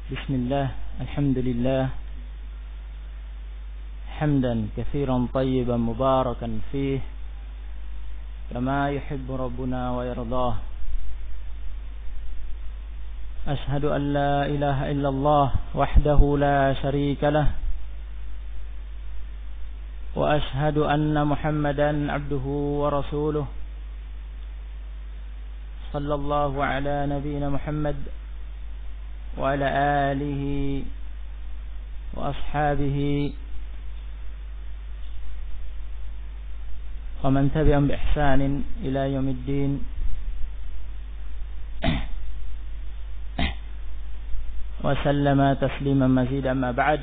بسم الله الحمد لله حمدا كثيرا طيبا مباركا فيه كما يحب ربنا ويرضاه. أشهد أن لا إله إلا الله وحده لا شريك له، وأشهد أن محمدا عبده ورسوله، صلى الله على نبينا محمد وعلى آله وأصحابه ومن تبعهم بإحسان إلى يوم الدين. وسلم تسليما مزيدا. أما بعد،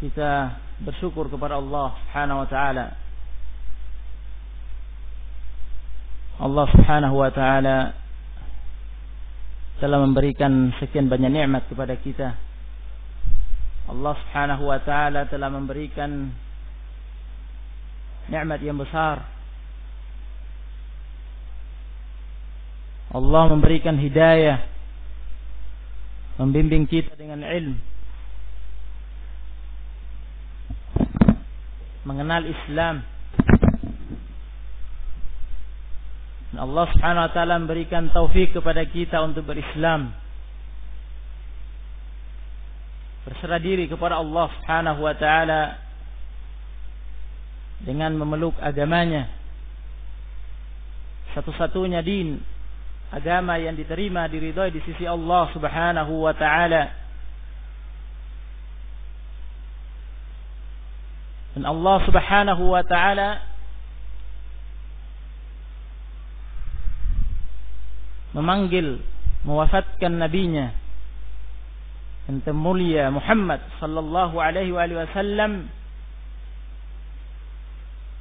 kita bersyukur kepada Allah Subhanahu wa taala. Allah Subhanahu wa taala telah memberikan sekian banyak nikmat kepada kita. Allah Subhanahu wa taala telah memberikan nikmat yang besar. Allah memberikan hidayah, membimbing kita dengan ilmu, mengenal Islam. Dan Allah Subhanahu wa taala memberikan taufik kepada kita untuk berislam, berserah diri kepada Allah Subhanahu wa taala dengan memeluk agamanya, satu-satunya din, agama yang diterima, diridhai di sisi Allah Subhanahu wa taala. Dan Allah Subhanahu wa taala memanggil, mewafatkan nabinya yang termulia Muhammad sallallahu alaihi wasallam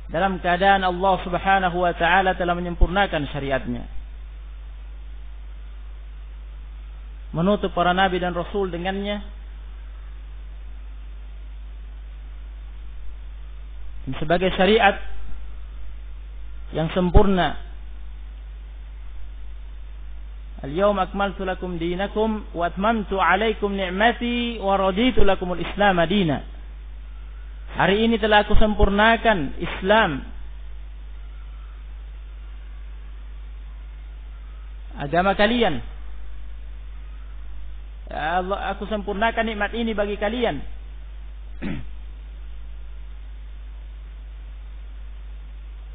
dalam keadaan Allah Subhanahu wa taala telah menyempurnakan syariatnya, menutup para nabi dan rasul dengannya, sebagai syariat yang sempurna. Al-yawma akmaltu lakum dinakum wa atmamtu alaikum ni'mati wa raditu lakumul Islam madina. Hari ini telah aku sempurnakan Islam, agama kalian. Ya Allah, aku sempurnakan nikmat ini bagi kalian.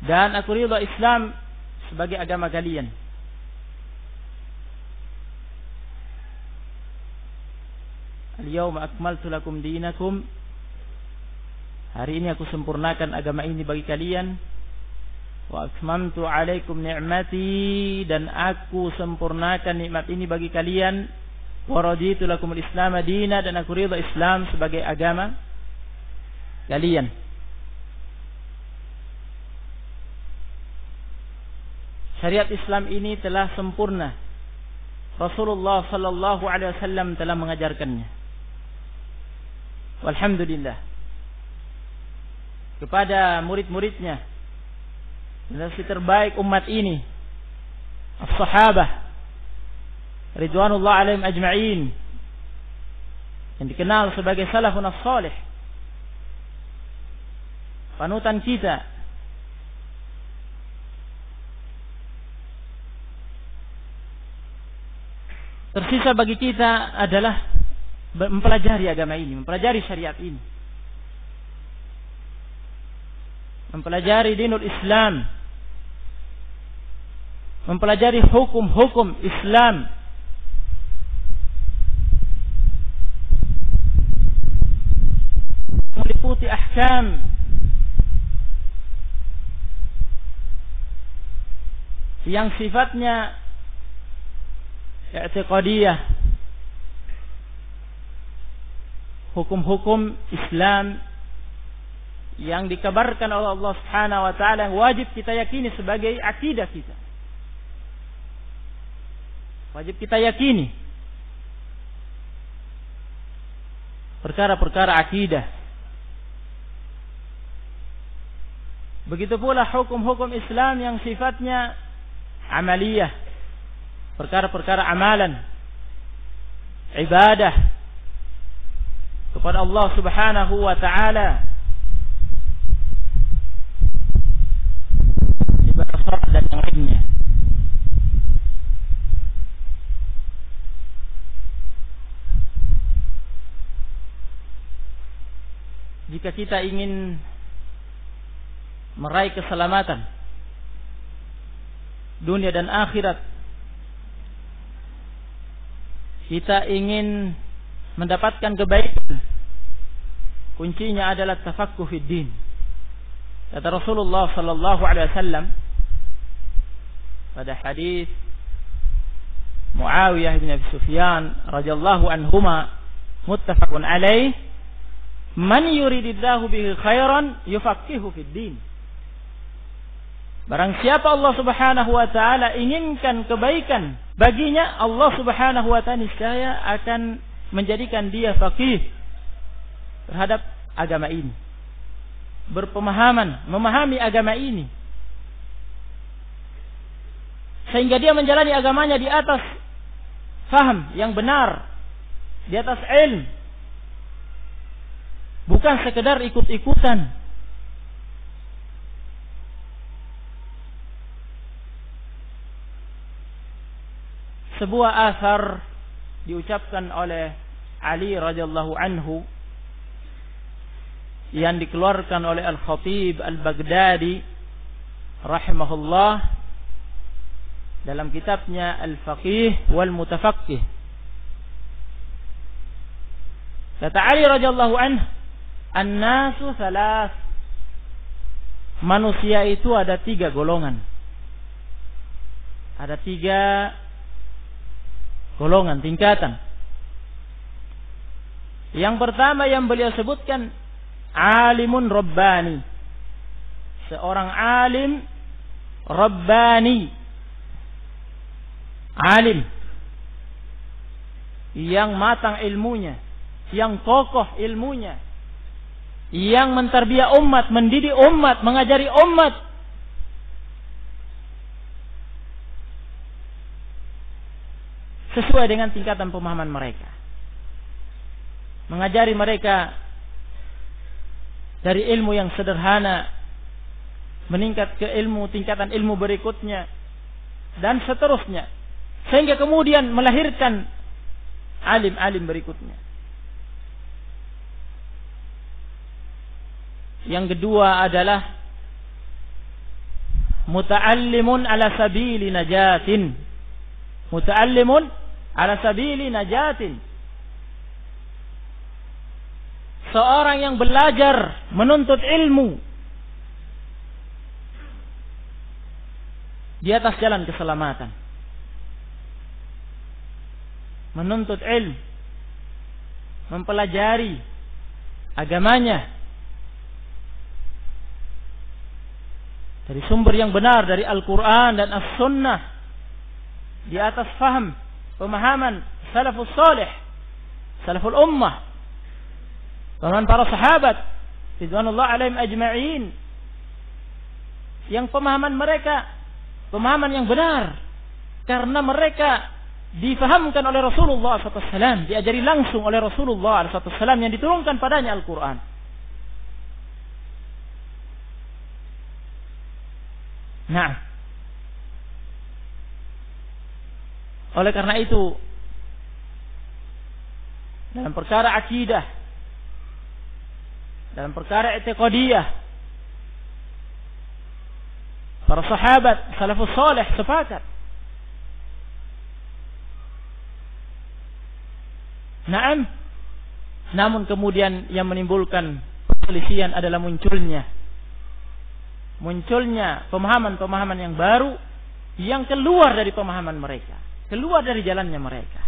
Dan aku ridha Islam sebagai agama kalian. Al-yawma akmaltu lakum dinakum. Hari ini aku sempurnakan agama ini bagi kalian. Wa atmamtu alaikum ni'mati, dan aku sempurnakan nikmat ini bagi kalian. Wa raditu lakumul Islam madina, dan aku ridha Islam sebagai agama kalian. Syariat Islam ini telah sempurna. Rasulullah sallallahu alaihi wasallam telah mengajarkannya. Walhamdulillah kepada murid-muridnya, generasi terbaik umat ini, as-sahabah ridwanullah alaihim ajma'in, yang dikenal sebagai salafun as-salih, panutan kita. Tersisa bagi kita adalah mempelajari agama ini, mempelajari syariat ini, mempelajari dinul Islam, mempelajari hukum-hukum Islam, meliputi ahkam yang sifatnya i'tiqadiyah, hukum-hukum Islam yang dikabarkan oleh Allah Subhanahu wa taala, yang wajib kita yakini sebagai akidah kita. Wajib kita yakini perkara-perkara akidah Begitu pula hukum-hukum Islam yang sifatnya amaliyah, perkara-perkara amalan, ibadah kepada Allah Subhanahu wa taala, ibadah salat dan yang lainnya. Jika kita ingin meraih keselamatan dunia dan akhirat, kita ingin mendapatkan kebaikan, kuncinya adalah tafaqquh fid din. Kata Rasulullah sallallahu alaihi wasallam pada hadis Muawiyah bin Abi Sufyan radhiyallahu anhuma, muttafaqun alaih, man yuridillahu bihi khairan yufaqihu fid din. Barang siapa Allah Subhanahu wa taala inginkan kebaikan baginya, Allah Subhanahu wa taala niscaya akan menjadikan dia faqih terhadap agama ini, berpemahaman, memahami agama ini, sehingga dia menjalani agamanya di atas faham yang benar, di atas ilmu, bukan sekedar ikut-ikutan. Sebuah asar diucapkan oleh Ali radhiyallahu anhu yang dikeluarkan oleh Al-Khatib Al-Baghdadi rahimahullah dalam kitabnya Al-Faqih wal Mutafaqih. Kata Ali radhiyallahu anhu, "An-nasu thalath." Manusia itu ada 3 golongan. Ada 3 golongan, tingkatan. Yang pertama yang beliau sebutkan, alimun rabbani. Seorang alim rabbani. Alim yang matang ilmunya, yang kokoh ilmunya, yang mentarbiyah umat, mendidik umat, mengajari umat. Sesuai dengan tingkatan pemahaman mereka. Mengajari mereka dari ilmu yang sederhana, meningkat ke ilmu, tingkatan ilmu berikutnya, dan seterusnya. Sehingga kemudian melahirkan alim-alim berikutnya. Yang kedua adalah muta'allimun ala sabili najatin. Muta'allimun ala sabili najatin. Seorang yang belajar, menuntut ilmu di atas jalan keselamatan. Menuntut ilmu, mempelajari agamanya dari sumber yang benar, dari Al-Quran dan As-Sunnah, di atas faham, pemahaman salafus salih, salaful ummah, pemahaman para sahabat ridwanullah alaihim ajma'in, yang pemahaman mereka pemahaman yang benar, karena mereka difahamkan oleh Rasulullah SAW, diajari langsung oleh Rasulullah SAW yang diturunkan padanya Al-Quran. Nah, oleh karena itu, dalam perkara akidah, dalam perkara i'tiqadiyah, para sahabat salafus salih sepakat. Naam, namun kemudian yang menimbulkan perselisihan adalah munculnya pemahaman-pemahaman yang baru yang keluar dari pemahaman mereka, keluar dari jalannya mereka.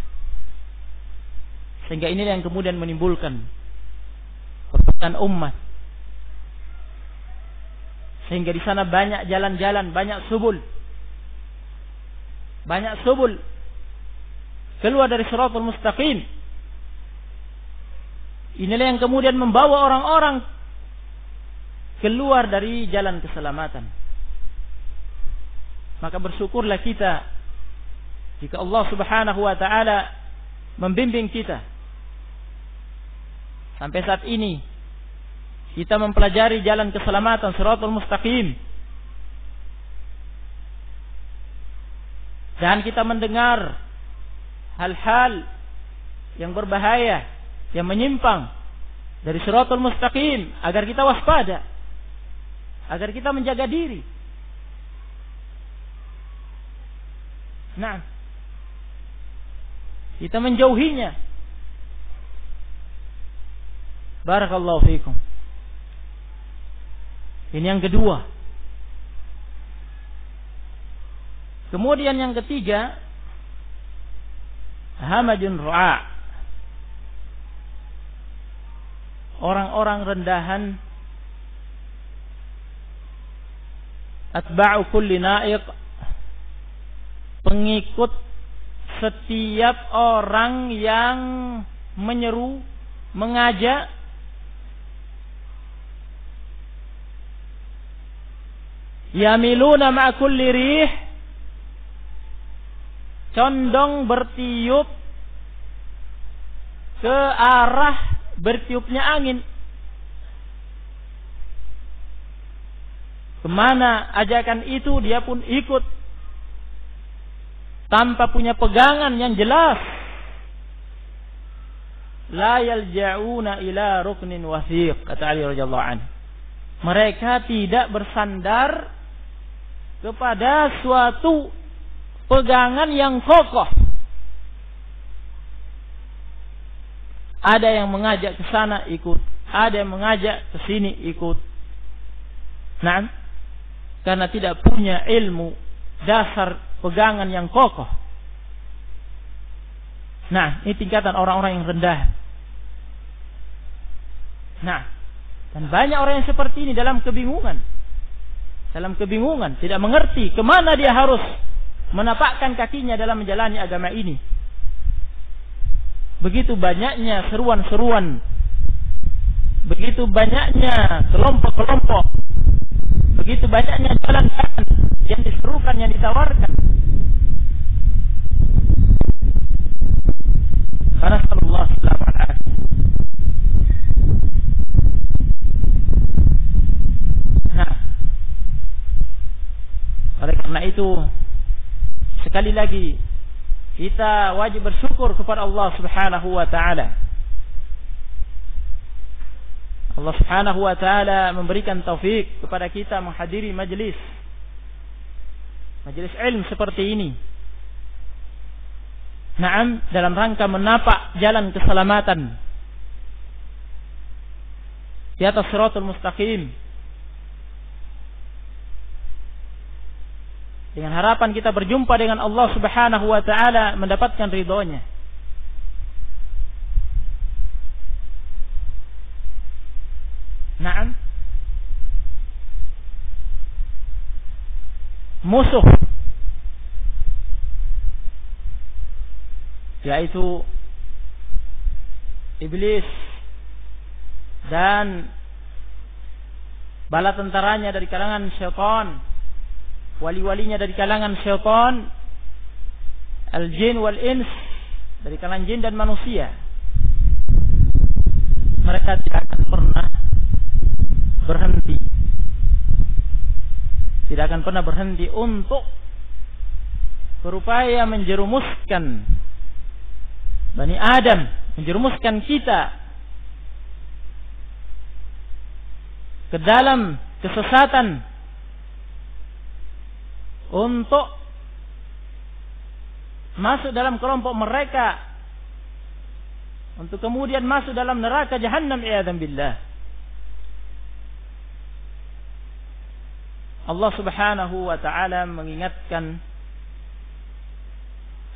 Sehingga inilah yang kemudian menimbulkan perpecahan umat. Sehingga di sana banyak jalan-jalan, banyak subul keluar dari shiratal mustaqim. Inilah yang kemudian membawa orang-orang keluar dari jalan keselamatan. Maka bersyukurlah kita jika Allah Subhanahu wa taala membimbing kita. Sampai saat ini kita mempelajari jalan keselamatan, Shiratal Mustaqim. Dan kita mendengar hal-hal yang berbahaya, yang menyimpang dari Shiratal Mustaqim, agar kita waspada, agar kita menjaga diri. Nah, kita menjauhinya. Barakallahu fiikum. Ini yang kedua. Kemudian yang ketiga, hamajun ru'a. Orang-orang rendahan, atba'u kulli na'iq, pengikut setiap orang yang menyeru, mengajak, yamiluna ma'a kulli rih, condong bertiup ke arah bertiupnya angin. Kemana ajakan itu dia pun ikut, tanpa punya pegangan yang jelas. La yalja'una ila ruknin wasiq, kata Ali radhiyallahu anhu. Mereka tidak bersandar kepada suatu pegangan yang kokoh. Ada yang mengajak ke sana ikut, ada yang mengajak ke sini ikut. Nah, karena tidak punya ilmu dasar pegangan yang kokoh. Nah, ini tingkatan orang-orang yang rendah. Nah, dan banyak orang yang seperti ini dalam kebingungan. Dalam kebingungan, tidak mengerti kemana dia harus menapakkan kakinya dalam menjalani agama ini. Begitu banyaknya seruan-seruan, begitu banyaknya kelompok-kelompok, begitu banyaknya jalan-jalan yang diserukan, yang ditawarkan. Karena sallallahu alaihi wasallam. Nah, oleh karena itu, sekali lagi kita wajib bersyukur kepada Allah Subhanahu wa taala. Allah Subhanahu wa taala memberikan taufik kepada kita menghadiri majelis ilmu seperti ini. Naam, dalam rangka menapak jalan keselamatan di atas Shiratal Mustaqim, dengan harapan kita berjumpa dengan Allah Subhanahu wa taala, mendapatkan ridhonya. Naam, musuh yaitu iblis dan bala tentaranya dari kalangan syaitan, wali-walinya dari kalangan syaitan, al-jin wal-ins, dari kalangan jin dan manusia. Mereka tidak akan pernah berhenti, tidak akan pernah berhenti untuk berupaya menjerumuskan Bani Adam, menjerumuskan kita ke dalam kesesatan, untuk masuk dalam kelompok mereka, untuk kemudian masuk dalam neraka jahannam, iyadzan billah. Allah Subhanahu wa taala mengingatkan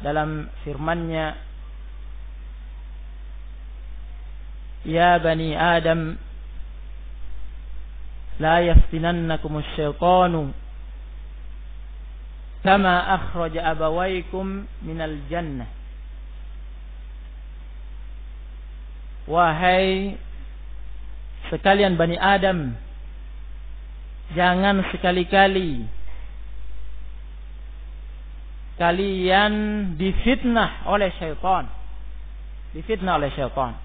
dalam firman-Nya, ya bani Adam, la yaftinannakumus syaitanu kama akhraja abawaykum minal jannah. Wahai sekalian Bani Adam, jangan sekali-kali kalian difitnah oleh syaitan. Difitnah oleh syaitan.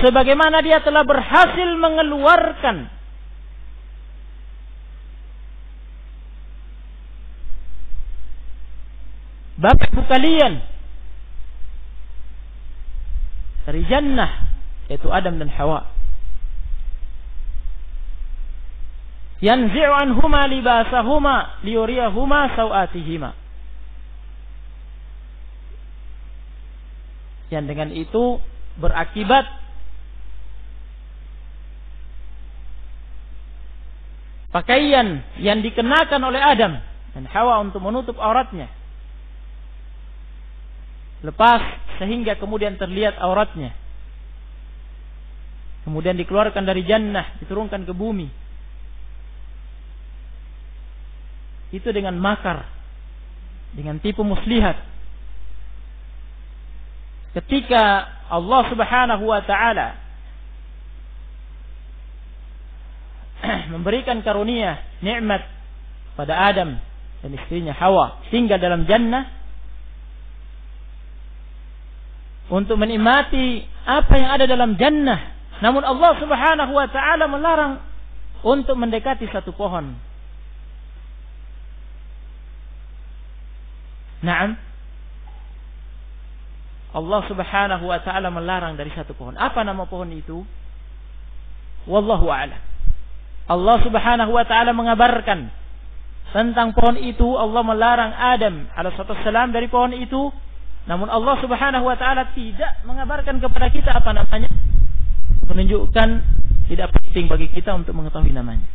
Sebagaimana dia telah berhasil mengeluarkan bapak ibu kalian dari jannah, yaitu Adam dan Hawa. Yanzi'u anhuma libasahuma liyuriyahuma sawatihima. Yang dengan itu berakibat pakaian yang dikenakan oleh Adam dan Hawa untuk menutup auratnya lepas, sehingga kemudian terlihat auratnya. Kemudian dikeluarkan dari jannah, diturunkan ke bumi. Itu dengan makar, dengan tipu muslihat. Ketika Allah Subhanahu wa taala memberikan karunia nikmat pada Adam dan istrinya Hawa tinggal dalam jannah untuk menikmati apa yang ada dalam jannah, namun Allah Subhanahu wa taala melarang untuk mendekati satu pohon. Naam, Allah Subhanahu wa taala melarang dari satu pohon. Apa nama pohon itu? Wallahu a'lam. Allah Subhanahu wa taala mengabarkan tentang pohon itu. Allah melarang Adam alaihissalam dari pohon itu, namun Allah Subhanahu wa taala tidak mengabarkan kepada kita apa namanya, menunjukkan tidak penting bagi kita untuk mengetahui namanya.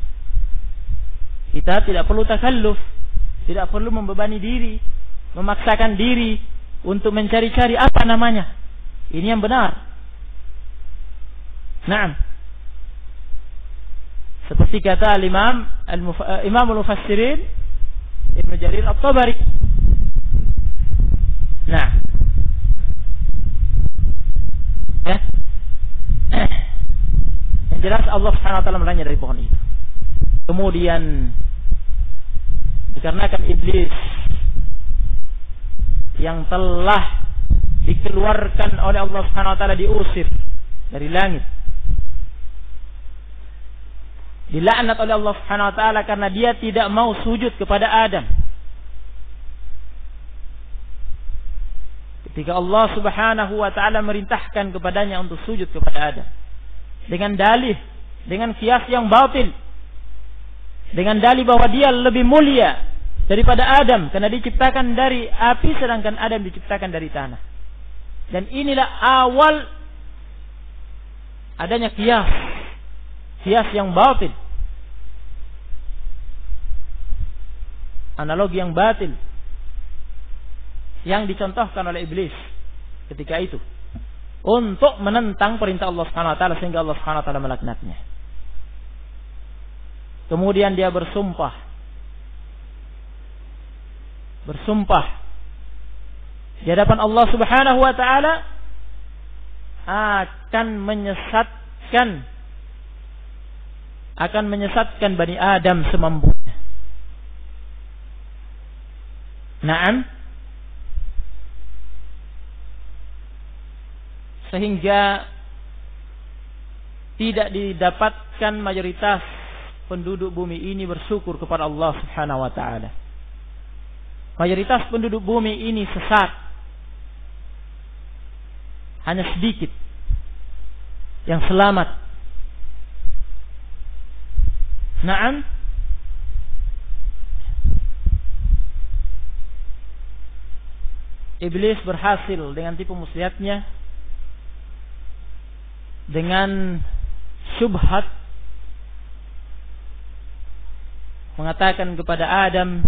Kita tidak perlu takalluf, tidak perlu membebani diri, memaksakan diri untuk mencari-cari apa namanya. Ini yang benar. Naam. Seperti kata Imam al-Mufassirin Ibnu Jarir At-Tabari. Nah. Ya. Yang jelas Allah Subhanahu wa taala melarangnya dari pohon itu. Kemudian dikarenakan iblis yang telah dikeluarkan oleh Allah Subhanahu wa taala, diusir dari langit, dilaknat oleh Allah Subhanahu wa taala karena dia tidak mau sujud kepada Adam. Ketika Allah Subhanahu wa taala merintahkan kepadanya untuk sujud kepada Adam dengan dalih, dengan kias yang batil, dengan dalih bahwa dia lebih mulia daripada Adam karena diciptakan dari api sedangkan Adam diciptakan dari tanah. Dan inilah awal adanya kias yang batil, analogi yang batil yang dicontohkan oleh iblis ketika itu untuk menentang perintah Allah Subhanahu wa taala, sehingga Allah Subhanahu wa taala melaknatnya. Kemudian dia bersumpah di hadapan Allah Subhanahu wa taala akan menyesatkan Bani Adam semampunya. Naam. Sehingga tidak didapatkan mayoritas penduduk bumi ini bersyukur kepada Allah Subhanahu wa taala. Mayoritas penduduk bumi ini sesat. Hanya sedikit yang selamat. Naam. Iblis berhasil dengan tipu muslihatnya, dengan syubhat, mengatakan kepada Adam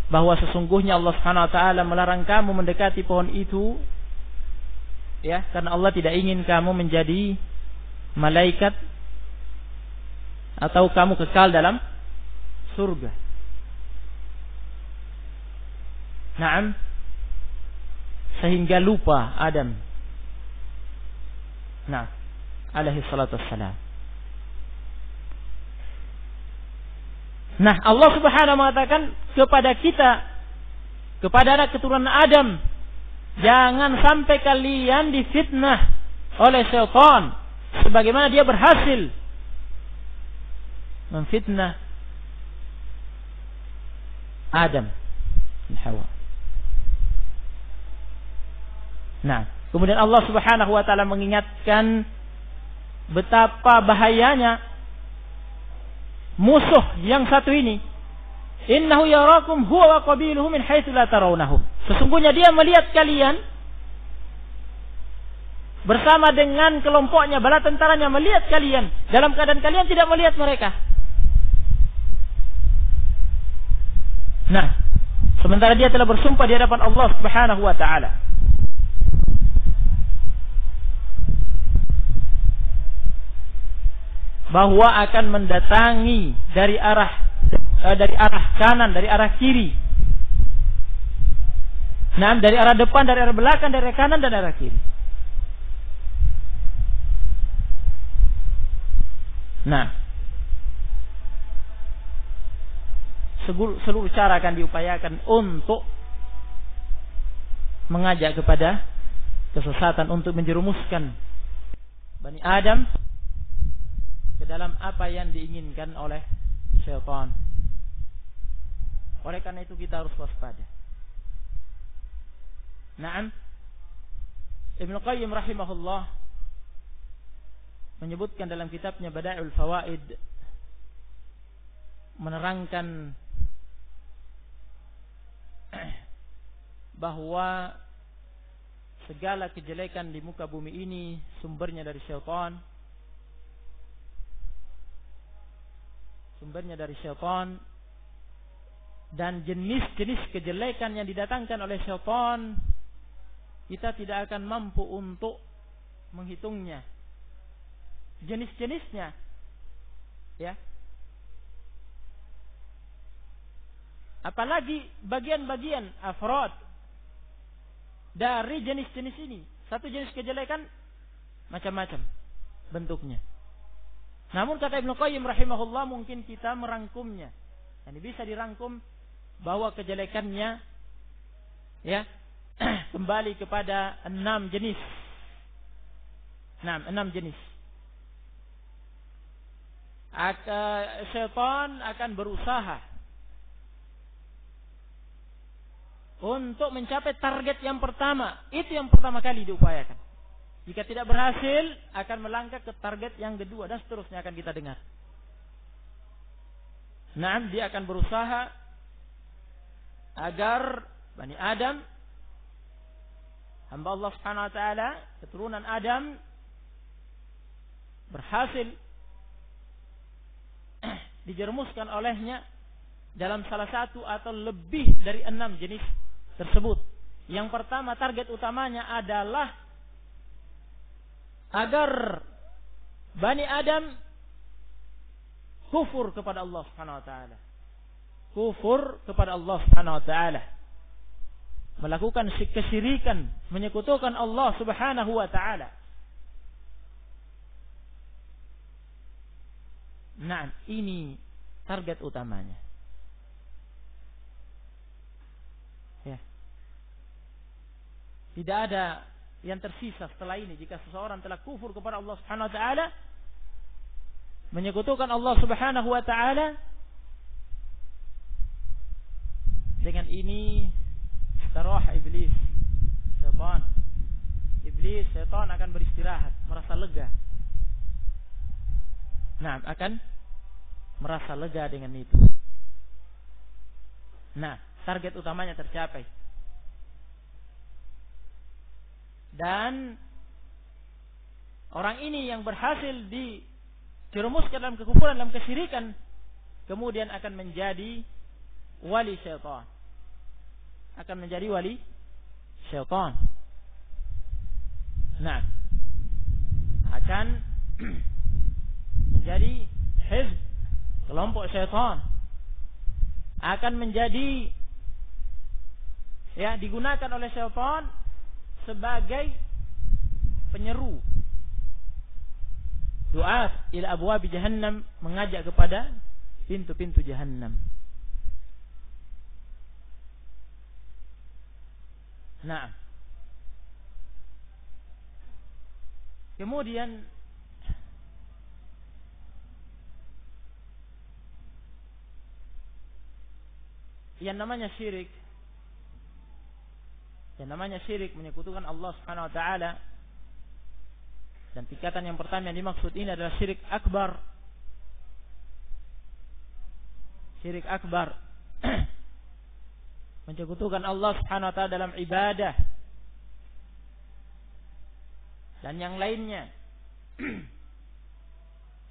bahwa sesungguhnya Allah Subhanahu wa taala melarang kamu mendekati pohon itu, ya, karena Allah tidak ingin kamu menjadi malaikat atau kamu kekal dalam surga. Naam. Sehingga lupa Adam. Nah, alaihi salatu wassalam. Nah, Allah Subhanahu mengatakan kepada kita, kepada anak keturunan Adam, jangan sampai kalian difitnah oleh syaitan sebagaimana dia berhasil memfitnah Adam dan Hawa. Nah, kemudian Allah Subhanahu wa taala mengingatkan betapa bahayanya musuh yang satu ini. Innahu yarakum huwa wa qabiluhu min haitsu la tarawnahum. Sesungguhnya dia melihat kalian bersama dengan kelompoknya, bala tentaranya melihat kalian dalam keadaan kalian tidak melihat mereka. Nah, sementara dia telah bersumpah di hadapan Allah Subhanahu wa taala. Bahwa akan mendatangi dari arah kanan, dari arah kiri. Nah, dari arah depan, dari arah belakang, dari arah kanan dan arah kiri. Nah, seluruh cara akan diupayakan untuk mengajak kepada kesesatan, untuk menjerumuskan Bani Adam ke dalam apa yang diinginkan oleh syaitan. Oleh karena itu kita harus waspada. Naam, Ibnu Qayyim rahimahullah menyebutkan dalam kitabnya Bada'iul Fawaid, menerangkan bahwa segala kejelekan di muka bumi ini sumbernya dari syaitan. Sumbernya dari syaitan, dan jenis-jenis kejelekan yang didatangkan oleh syaitan kita tidak akan mampu untuk menghitungnya. Jenis-jenisnya, ya. Apalagi bagian-bagian afrod dari jenis-jenis ini. Satu jenis kejelekan macam-macam bentuknya. Namun kata Ibnu Qayyim rahimahullah, mungkin kita merangkumnya. Ini bisa dirangkum bahwa kejelekannya, ya, kembali kepada 6 jenis. 6 jenis. Syaitan akan berusaha untuk mencapai target yang pertama. Itu yang pertama kali diupayakan. Jika tidak berhasil, akan melangkah ke target yang kedua, dan seterusnya akan kita dengar. Nah, dia akan berusaha agar Bani Adam, hamba Allah Subhanahu wa taala, keturunan Adam, berhasil dijerumuskan olehnya dalam salah satu atau lebih dari 6 jenis tersebut. Yang pertama, target utamanya adalah agar Bani Adam kufur kepada Allah Subhanahu wa taala. Kufur kepada Allah Subhanahu wa taala. Melakukan kesyirikan, menyekutukan Allah Subhanahu wa taala. Nah, ini target utamanya. Ya. Tidak ada yang tersisa setelah ini. Jika seseorang telah kufur kepada Allah Subhanahu wa taala, menyekutukan Allah Subhanahu wa taala, dengan ini istirahat iblis, syaitan akan beristirahat, merasa lega. Nah, akan merasa lega dengan itu. Nah, target utamanya tercapai. Dan orang ini yang berhasil dijerumuskan dalam kekufuran, dalam kesyirikan, kemudian akan menjadi wali syaitan. Akan menjadi wali syaitan. Nah, akan menjadi hizb, kelompok syaitan. Akan menjadi, ya, digunakan oleh syaitan sebagai penyeru, du'at ila abwabi jahannam, mengajak kepada pintu-pintu jahannam. Nah, kemudian yang namanya syirik, menyekutukan Allah Subhanahu wa taala, dan tingkatan yang pertama yang dimaksud ini adalah syirik akbar. Syirik akbar menyekutukan Allah Subhanahu wa taala dalam ibadah dan yang lainnya.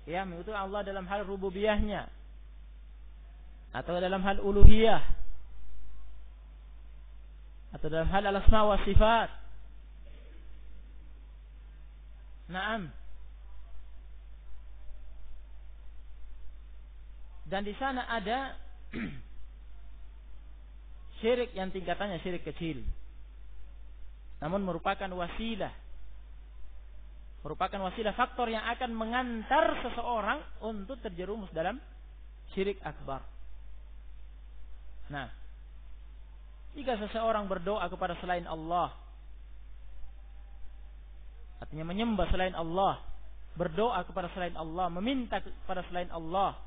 Ya, menyekutukan Allah dalam hal rububiyahnya atau dalam hal uluhiyah atau dalam hal al-asma wa sifat. Naam. Dan di sana ada syirik yang tingkatannya syirik kecil, namun merupakan wasilah, faktor yang akan mengantar seseorang untuk terjerumus dalam syirik akbar. Nah, jika seseorang berdoa kepada selain Allah, artinya menyembah selain Allah, berdoa kepada selain Allah, meminta kepada selain Allah,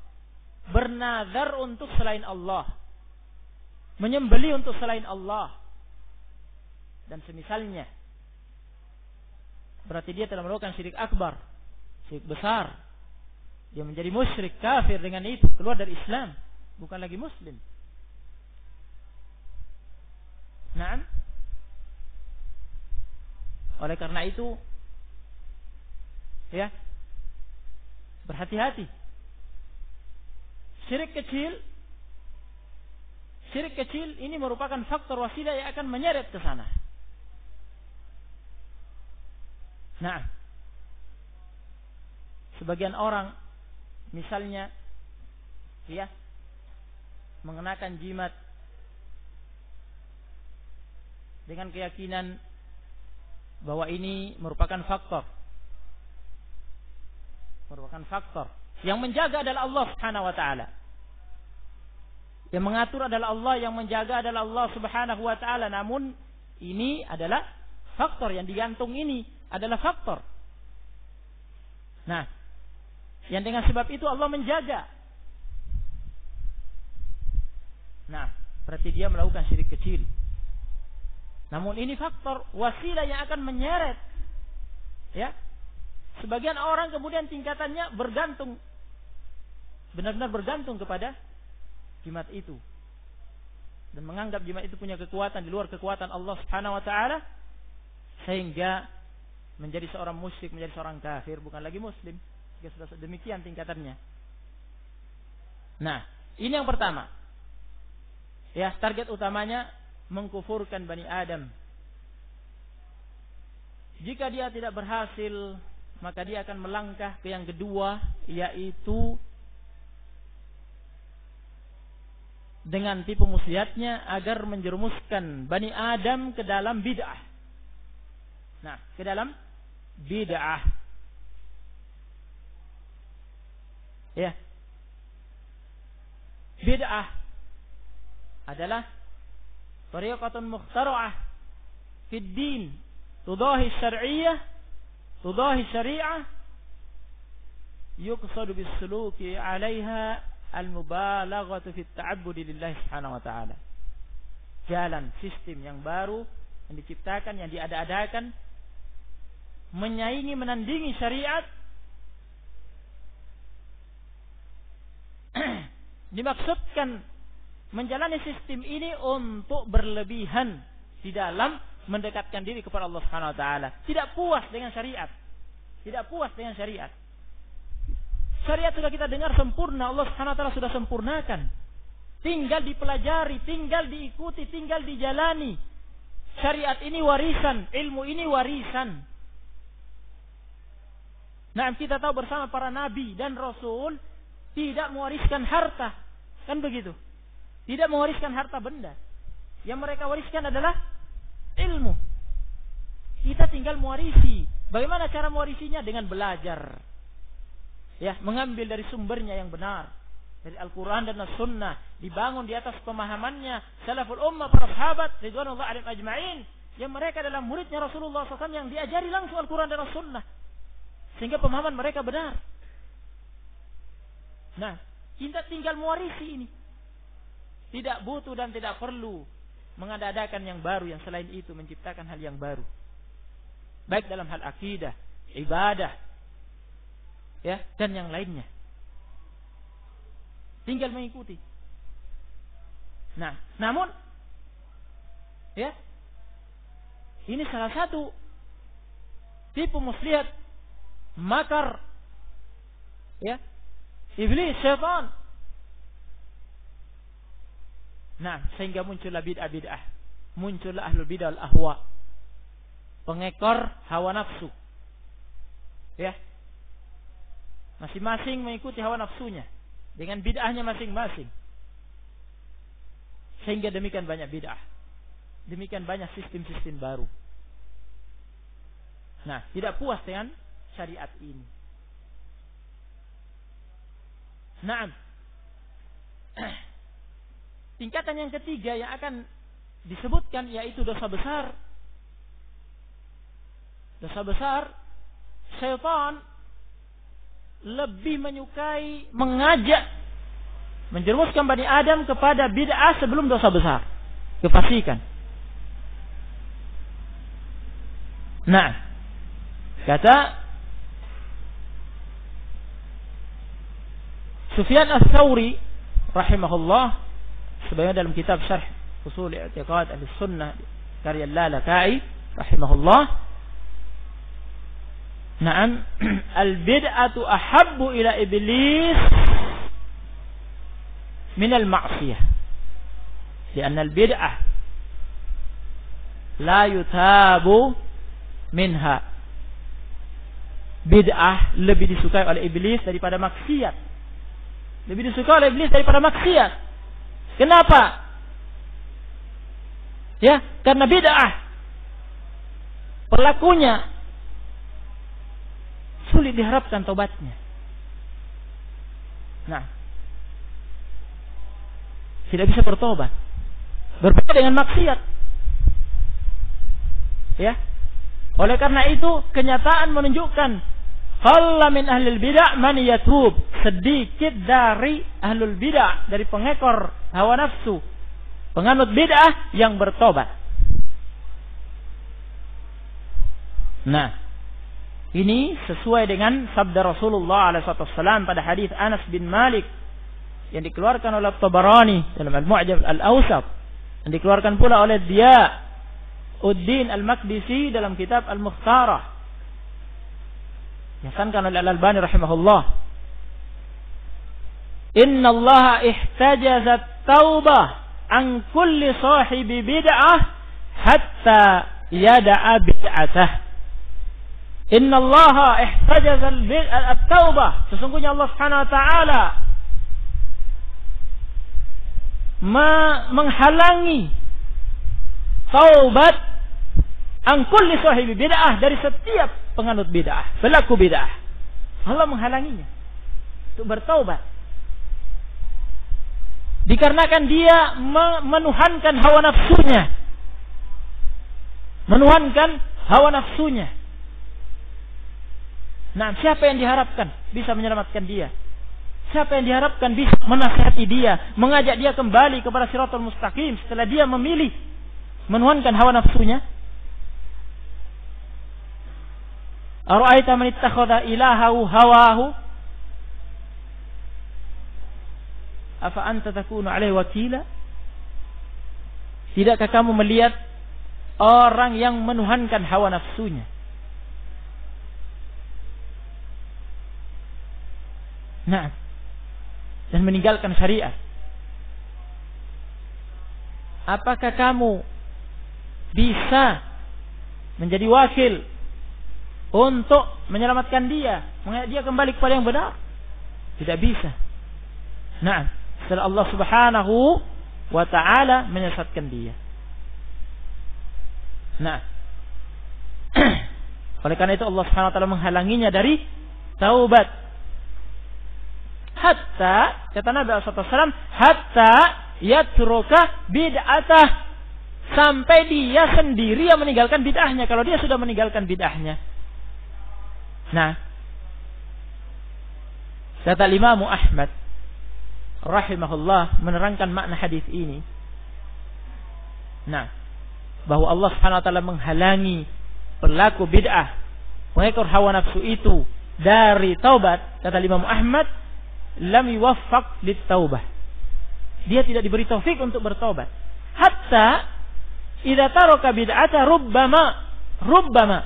bernazar untuk selain Allah, menyembelih untuk selain Allah, dan semisalnya, berarti dia telah melakukan syirik akbar, syirik besar. Dia menjadi musyrik, kafir dengan itu, keluar dari Islam, bukan lagi muslim. Nah, oleh karena itu, ya, berhati-hati. Syirik kecil ini merupakan faktor wasilah yang akan menyeret ke sana. Nah, sebagian orang misalnya, ya, mengenakan jimat dengan keyakinan bahwa ini merupakan faktor yang menjaga adalah Allah Subhanahu wa taala. Yang mengatur adalah Allah, yang menjaga adalah Allah Subhanahu wa taala. Namun ini adalah faktor yang digantung, ini adalah faktor. Nah, yang dengan sebab itu Allah menjaga. Nah, berarti dia melakukan syirik kecil. Namun ini faktor wasilah yang akan menyeret, ya. Sebagian orang kemudian tingkatannya bergantung, benar-benar bergantung kepada jimat itu, dan menganggap jimat itu punya kekuatan di luar kekuatan Allah Subhanahu wa taala, sehingga menjadi seorang musyrik, menjadi seorang kafir, bukan lagi muslim. Jika sudah demikian tingkatannya. Nah, ini yang pertama. Ya, target utamanya mengkufurkan Bani Adam. Jika dia tidak berhasil, maka dia akan melangkah ke yang kedua, yaitu dengan tipu muslihatnya agar menjerumuskan Bani Adam ke dalam bid'ah. Nah, ke dalam bid'ah. Ya. Bid'ah adalah tariqatun mukhtara'ah fid din, tudahi syari'ah yuqsadu bis-suluki 'alaiha al-mubalaghatu fi at-ta'abbud lillahi subhanahu wa ta'ala. Jalan sistem yang baru yang diciptakan, yang diada-adakan, menyaingi, menandingi syariat. Dimaksudkan menjalani sistem ini untuk berlebihan di dalam mendekatkan diri kepada Allah Subhanahu wa taala. Tidak puas dengan syariat. Syariat sudah kita dengar sempurna, Allah Subhanahu wa taala sudah sempurnakan. Tinggal dipelajari, tinggal diikuti, tinggal dijalani. Syariat ini warisan, ilmu ini warisan. Nah, kita tahu bersama para nabi dan rasul tidak mewariskan harta, kan begitu? Tidak mewariskan harta benda. Yang mereka wariskan adalah ilmu. Kita tinggal mewarisi. Bagaimana cara mewarisinya? Dengan belajar. Ya, mengambil dari sumbernya yang benar, dari Al-Quran dan As-Sunnah, dibangun di atas pemahamannya salaful ummah, para sahabat ridwanullah alaihim ajma'in, yang mereka adalah muridnya Rasulullah SAW yang diajari langsung Al-Quran dan As-Sunnah, sehingga pemahaman mereka benar. Nah, kita tinggal mewarisi ini. Tidak butuh dan tidak perlu mengadakan yang baru yang selain itu, menciptakan hal yang baru. Baik dalam hal akidah, ibadah, ya, dan yang lainnya. Tinggal mengikuti. Nah, namun ya, ini salah satu tipu muslihat, makar, ya, iblis, syaitan. Nah, sehingga muncullah bid'ah-bid'ah, muncullah ahlul bid'ah al-ahwa, pengekor hawa nafsu. Ya, masing-masing mengikuti hawa nafsunya dengan bid'ahnya masing-masing. Sehingga demikian banyak bid'ah, demikian banyak sistem-sistem baru. Nah, tidak puas dengan syariat ini. Nah, tingkatan yang ketiga yang akan disebutkan yaitu dosa besar. Dosa besar, syaitan lebih menyukai mengajak, menjerumuskan Bani Adam kepada bid'ah sebelum dosa besar. Kepastikan. Nah, kata Sufyan Ats-Tsauri rahimahullah, sebenarnya dalam kitab Syarh Ushul I'tiqad Ahlussunnah karya Lalaka'i rahimahullah, na'am, al-bid'atu ahabbu ila iblis min al-ma'siyah, karena al-bid'ah la yutabu minha. Bid'ah lebih disukai oleh iblis daripada maksiat. Lebih disukai oleh iblis daripada maksiat. Kenapa? Ya, karena bid'ah pelakunya sulit diharapkan taubatnya. Nah, tidak bisa bertobat. Berbeda dengan maksiat. Ya. Oleh karena itu, kenyataan menunjukkan qalla min ahlil bid'ah man yatub. Sedikit dari ahlul bid'ah, dari pengekor hawa nafsu, penganut bid'ah yang bertobat. Nah, ini sesuai dengan sabda Rasulullah SAW pada hadis Anas bin Malik yang dikeluarkan oleh Tabarani dalam Al-Mu'jam Al-Awsat, yang dikeluarkan pula oleh Diyauddin Al-Maqdisi dalam kitab Al-Mukhtarah, dihasankan oleh Al-Albani rahimahullah. Inna Allah ihtajazat taubah an kulli sahibi bid'ah hatta yada'a bid'atah. Inna Allah ihtajazat at-taubah, sesungguhnya Allah Subhanahu wa taala menghalangi taubat an kulli sahibi bid'ah, dari setiap penganut bid'ah, pelaku bid'ah. Allah menghalanginya untuk bertaubat. Dikarenakan dia menuhankan hawa nafsunya. Menuhankan hawa nafsunya. Nah, siapa yang diharapkan bisa menyelamatkan dia? Siapa yang diharapkan bisa menasihati dia, mengajak dia kembali kepada Shiratal Mustaqim setelah dia memilih menuhankan hawa nafsunya? Ara'aita man ittakhadha ilahahu hawahu afa anta takunu alaihi wakila? Tidakkah kamu melihat orang yang menuhankan hawa nafsunya? Nah, dan meninggalkan syariat. Apakah kamu bisa menjadi wakil untuk menyelamatkan dia, mengajak dia kembali kepada yang benar? Tidak bisa. Nah, setelah Allah Subhanahu wa ta'ala menyesatkan dia. Nah, oleh karena itu Allah Subhanahu wa ta'ala menghalanginya dari taubat. Hatta, kata Nabi SAW, hatta yatruka bid'atah, sampai dia sendiri yang meninggalkan bid'ahnya. Kalau dia sudah meninggalkan bid'ahnya. Nah, kata Imam Ahmad rahimahullah menerangkan makna hadis ini. Nah, bahwa Allah Subhanahu wa taala menghalangi pelaku bid'ah, pengekor hawa nafsu itu dari taubat, kata Imam Ahmad, lam yuwaffaq lit-taubah. Dia tidak diberi taufik untuk bertobat. Hatta idza taraka bid'ata rubbama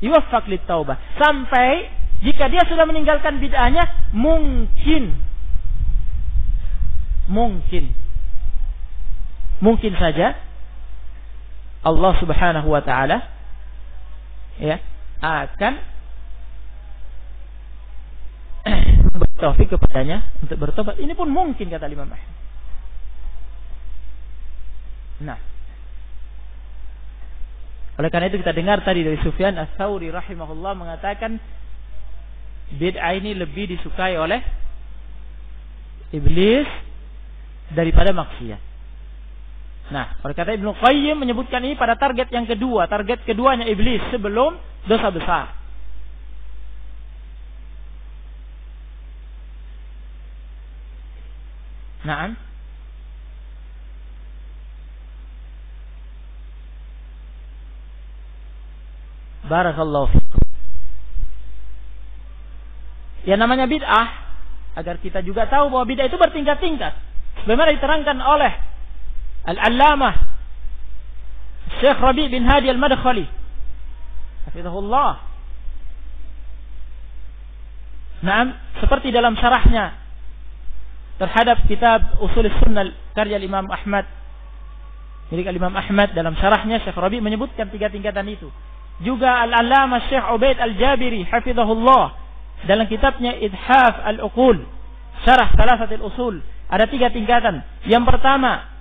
yuwaffaq lit-taubah. Sampai jika dia sudah meninggalkan bid'ahnya, mungkin saja Allah Subhanahu wa taala akan memberi taufik kepadanya untuk bertobat. Ini pun mungkin, kata Imam Ahmad. Nah, oleh karena itu kita dengar tadi dari Sufyan Ats-Tsauri rahimahullah mengatakan bid'ah ini lebih disukai oleh iblis daripada maksiat. Nah, oleh kata Ibnu Qayyim menyebutkan ini pada target yang kedua. Target keduanya iblis sebelum dosa besar. Naam. Barakallahu fikum. Yang namanya bid'ah, agar kita juga tahu bahwa bid'ah itu bertingkat-tingkat. Sebagaimana diterangkan oleh Al-Allamah Syekh Rabi' bin Hadi Al-Madkhali hafizahullah. Naam, seperti dalam syarahnya terhadap kitab Ushul Sunnah karya Imam Ahmad, milik Imam Ahmad, dalam syarahnya Syekh Rabi' menyebutkan tiga tingkatan itu. Juga Al-Allamah Syekh Ubaid Al-Jabiri hafizahullah dalam kitabnya Idhaf Al-Uqul, syarah Thalathatul Usul, ada tiga tingkatan. Yang pertama,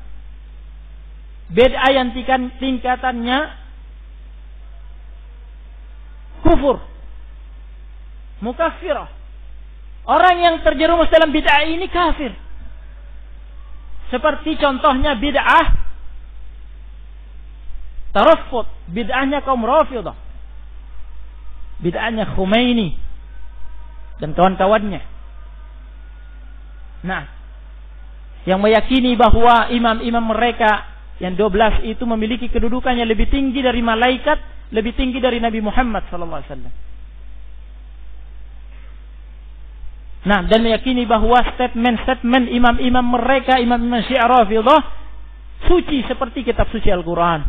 bid'ah yang tingkatannya kufur, mukaffirah. Orang yang terjerumus dalam bid'ah ini kafir. Seperti contohnya bid'ah taraffud, bid'ahnya kaum Rafidhah, bid'ahnya Khomeini dan kawan-kawannya. Nah, yang meyakini bahwa imam-imam mereka yang 12 itu memiliki kedudukan yang lebih tinggi dari malaikat, lebih tinggi dari Nabi Muhammad SAW. Nah, dan meyakini bahwa statement imam-imam mereka, imam-imam Syiah Rafidhah, suci seperti kitab suci Al-Quran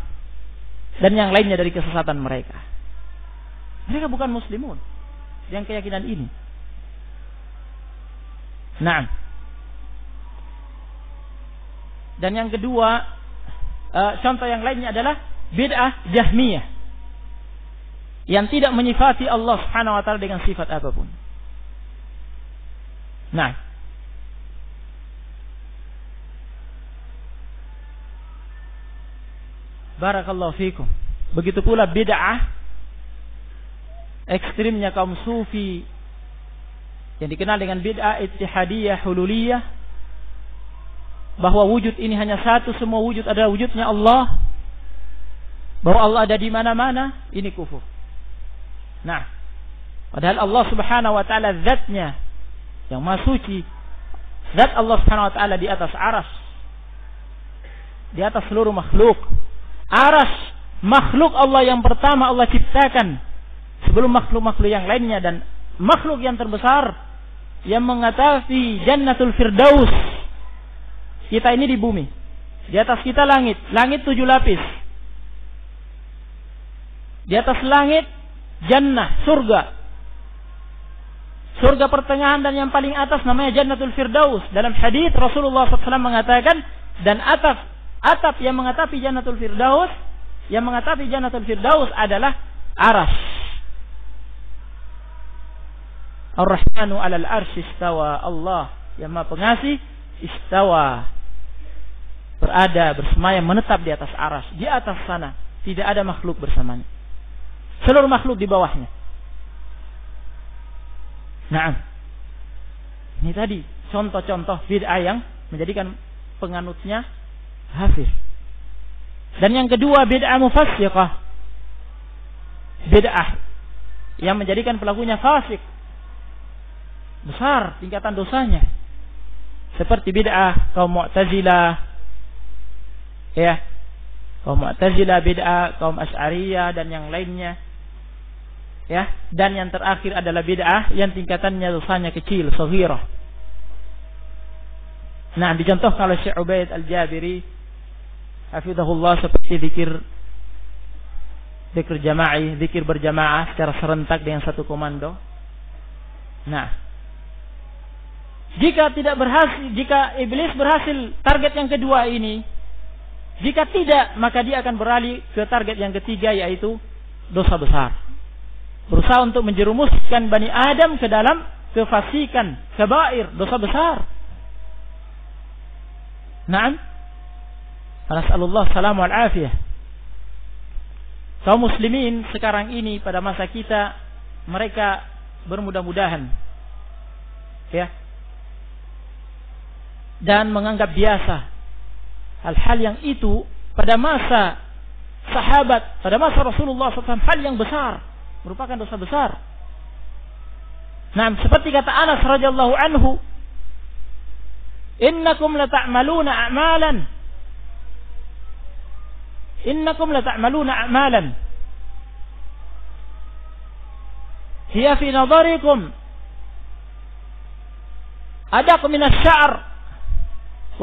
dan yang lainnya dari kesesatan mereka. Mereka bukan muslimun yang keyakinan ini. Nah, dan yang kedua, contoh yang lainnya adalah bid'ah Jahmiyah yang tidak menyifati Allah Subhanahu wa taala dengan sifat apapun. Nah, barakallahu fikum. Begitu pula bid'ah ekstrimnya kaum sufi yang dikenal dengan bid'ah ittihadiyah hululiyah, bahwa wujud ini hanya satu, semua wujud adalah wujudnya Allah, bahwa Allah ada di mana-mana, ini kufur. Nah, padahal Allah Subhanahu wa taala zatnya yang maha suci, zat Allah Subhanahu wa taala di atas aras, di atas seluruh makhluk. Aras makhluk Allah yang pertama Allah ciptakan sebelum makhluk-makhluk yang lainnya, dan makhluk yang terbesar yang mengetahui Jannatul Firdaus. Kita ini di bumi, di atas kita langit 7 lapis. Di atas langit jannah, surga pertengahan, dan yang paling atas namanya Jannatul Firdaus. Dalam hadis Rasulullah SAW mengatakan, dan atap yang mengatapi Jannatul Firdaus, adalah aras. Ar-Rahmanu 'alal arsy istawa. Allah yang Maha Pengasih istawa, berada, bersemayam, menetap di atas aras. Di atas sana tidak ada makhluk bersamanya, seluruh makhluk di bawahnya. Naam. Ini tadi contoh-contoh bid'ah yang menjadikan penganutnya kafir. Dan yang kedua bid'ah mufassiqah. Bid'ah yang menjadikan pelakunya fasik. Besar tingkatan dosanya. Seperti bid'ah kaum Mu'tazilah. Ya. Kaum Mu'tazilah, bid'ah kaum Asy'ariyah dan yang lainnya. Ya, dan yang terakhir adalah bid'ah yang tingkatannya dosanya kecil, shaghirah. Nah, dicontohkan oleh Syekh Ubaid Al-Jabiri hafizahullah seperti zikir jama'i, zikir berjamaah secara serentak dengan satu komando. Nah, jika iblis berhasil target yang kedua ini, jika tidak, maka dia akan beralih ke target yang ketiga, yaitu dosa besar. Berusaha untuk menjerumuskan Bani Adam ke dalam kefasikan, kabair, dosa besar. Naam. Nasallallahu salam wal afiyah. Kaum muslimin sekarang ini pada masa kita, mereka bermudah-mudahan ya, dan menganggap biasa hal-hal yang itu pada masa sahabat, pada masa Rasulullah SAW, hal yang besar, merupakan dosa besar. Nah, seperti kata Anas radhiyallahu anhu, "Innakum lata'maluna a'malan. Innakum lata'maluna a'malan. Hiya fi nadharikum adaq min asy-sya'r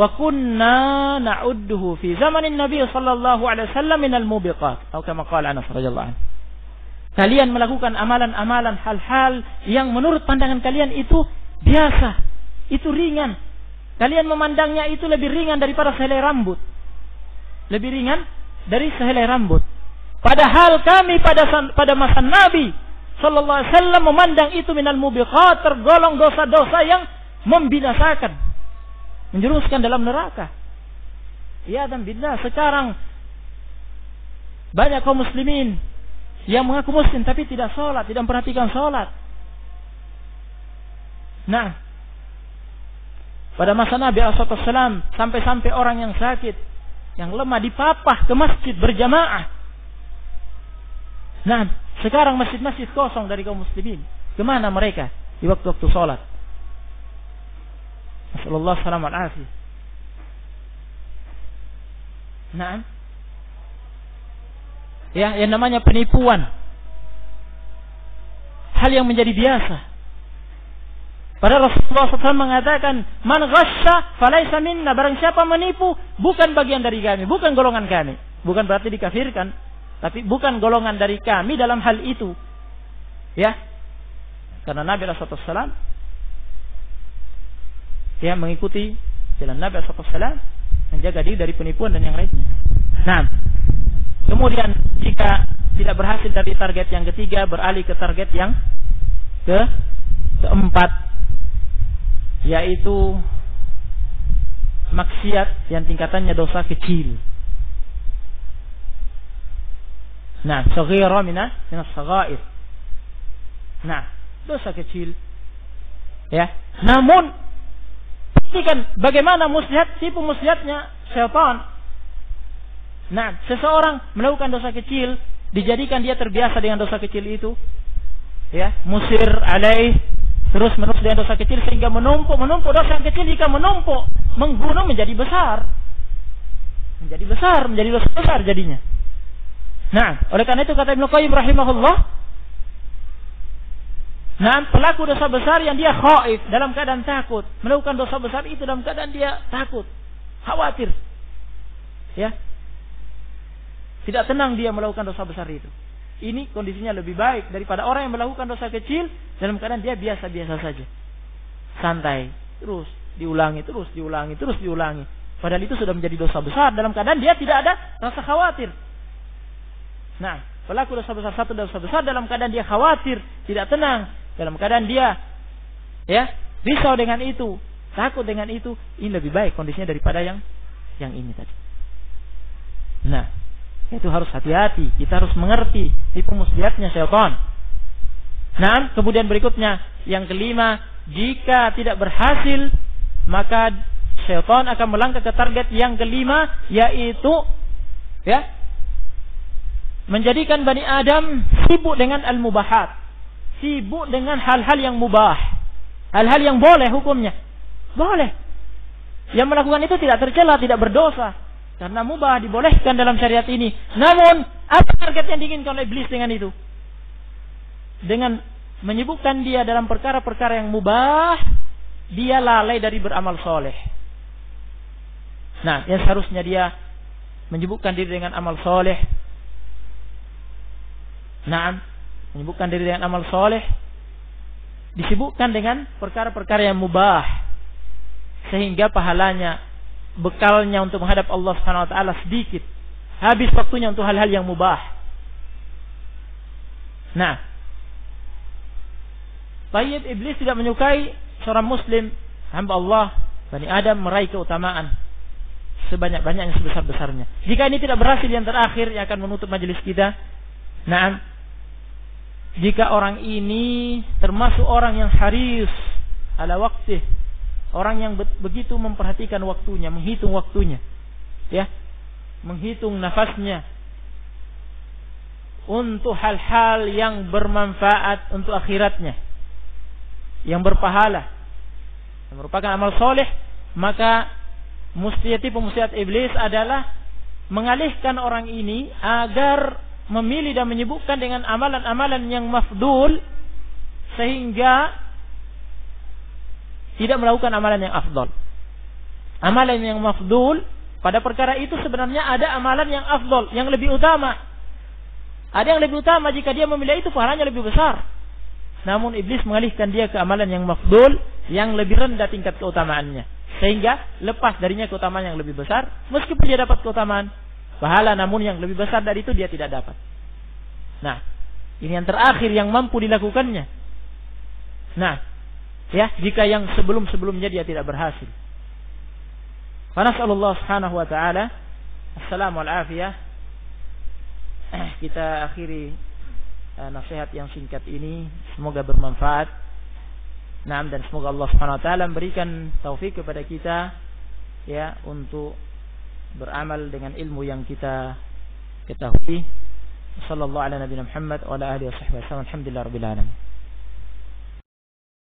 wa kunna na'udduhu fi zamanin Nabi sallallahu alaihi wasallam min al-mubiqat." Atau kama qala Anas radhiyallahu anhu. Kalian melakukan amalan-amalan, hal-hal yang menurut pandangan kalian itu biasa, itu ringan. Kalian memandangnya itu lebih ringan daripada sehelai rambut. Lebih ringan dari sehelai rambut. Padahal kami pada masa Nabi sallallahu alaihi wasallam memandang itu minal mubiqat, tergolong dosa-dosa yang membinasakan, menjerumuskan dalam neraka. Ya dan billah, sekarang banyak kaum muslimin yang mengaku muslim tapi tidak sholat, tidak memperhatikan sholat. Nah, pada masa Nabi SAW, sampai-sampai orang yang sakit, yang lemah dipapah ke masjid berjamaah. Nah, sekarang masjid-masjid kosong dari kaum muslimin. Kemana mereka di waktu-waktu sholat? Nasallallahu salam wal afiyah. Nah, ya, yang namanya penipuan, hal yang menjadi biasa. Padahal Rasulullah SAW mengatakan, "Man ghasya falaysa minna." Barang siapa menipu, bukan bagian dari kami, bukan golongan kami. Bukan berarti dikafirkan, tapi bukan golongan dari kami dalam hal itu. Ya, karena Nabi SAW ya mengikuti jalan Nabi SAW, menjaga diri dari penipuan dan yang lainnya. Nah, kemudian jika tidak berhasil dari target yang ketiga, beralih ke target yang keempat, yaitu maksiat yang tingkatannya dosa kecil. Nah, saghira minas saghair. Nah, dosa kecil. Ya. Namun perhatikan bagaimana tipu muslihatnya syaitan. Nah, seseorang melakukan dosa kecil, dijadikan dia terbiasa dengan dosa kecil itu. Ya, musir alaih, terus menerus dengan dosa kecil sehingga menumpuk dosa yang kecil, jika menumpuk menggunung menjadi besar. Menjadi dosa besar jadinya. Nah, oleh karena itu kata Ibnu Qayyim rahimahullah, nah, pelaku dosa besar yang dia khaif, dalam keadaan takut, melakukan dosa besar itu dalam keadaan dia takut, khawatir. Ya. Tidak tenang dia melakukan dosa besar itu. Ini kondisinya lebih baik daripada orang yang melakukan dosa kecil dalam keadaan dia biasa-biasa saja. Santai, terus diulangi. Padahal itu sudah menjadi dosa besar dalam keadaan dia tidak ada rasa khawatir. Nah, pelaku dosa besar, satu dosa besar dalam keadaan dia khawatir, tidak tenang, dalam keadaan dia ya risau dengan itu, takut dengan itu, ini lebih baik kondisinya daripada yang ini tadi. Nah, itu harus hati-hati, kita harus mengerti tipu muslihatnya syaitan. Nah, kemudian berikutnya yang kelima, jika tidak berhasil, maka syaitan akan melangkah ke target yang kelima, yaitu menjadikan Bani Adam sibuk dengan al-mubahat, sibuk dengan hal-hal yang mubah, hal-hal yang boleh hukumnya. Boleh. Yang melakukan itu tidak tercela, tidak berdosa, karena mubah, dibolehkan dalam syariat ini. Namun, apa target yang diinginkan oleh iblis dengan itu? Dengan menyibukkan dia dalam perkara-perkara yang mubah, dia lalai dari beramal soleh. Nah, yang seharusnya dia menyibukkan diri dengan amal soleh. Menyibukkan diri dengan amal soleh, disibukkan dengan perkara-perkara yang mubah, sehingga pahalanya, bekalnya untuk menghadap Allah Subhanahu wa taala sedikit. Habis waktunya untuk hal-hal yang mubah. Nah, Tayyib, iblis tidak menyukai seorang muslim, hamba Allah, Bani Adam, meraih keutamaan sebanyak-banyaknya, sebesar-besarnya. Jika ini tidak berhasil, yang terakhir yang akan menutup majelis kita, jika orang ini termasuk orang yang haris ala waqtih, orang yang begitu memperhatikan waktunya, menghitung waktunya, menghitung nafasnya untuk hal-hal yang bermanfaat untuk akhiratnya, yang berpahala, yang merupakan amal soleh, maka mustihat iblis adalah mengalihkan orang ini agar memilih dan menyibukkan dengan amalan-amalan yang mafdul, sehingga tidak melakukan amalan yang afdal. Amalan yang mafdul, pada perkara itu sebenarnya ada amalan yang afdal, yang lebih utama. Ada yang lebih utama, jika dia memilih itu pahalanya lebih besar. Namun iblis mengalihkan dia ke amalan yang mafdul, yang lebih rendah tingkat keutamaannya, sehingga lepas darinya keutamaan yang lebih besar. Meskipun dia dapat keutamaan pahala, namun yang lebih besar dari itu dia tidak dapat. Nah, ini yang terakhir yang mampu dilakukannya. Nah, jika yang sebelum-sebelumnya dia tidak berhasil. Nasallallahu subhanahu wa ta'ala assalamu alafiyah. Kita akhiri nasihat yang singkat ini, semoga bermanfaat. Dan semoga Allah Subhanahu wa taala memberikan taufik kepada kita untuk beramal dengan ilmu yang kita ketahui. Sallallahu ala nabiyina Muhammad wa ala alihi wasallam. Alhamdulillahirabbil alamin.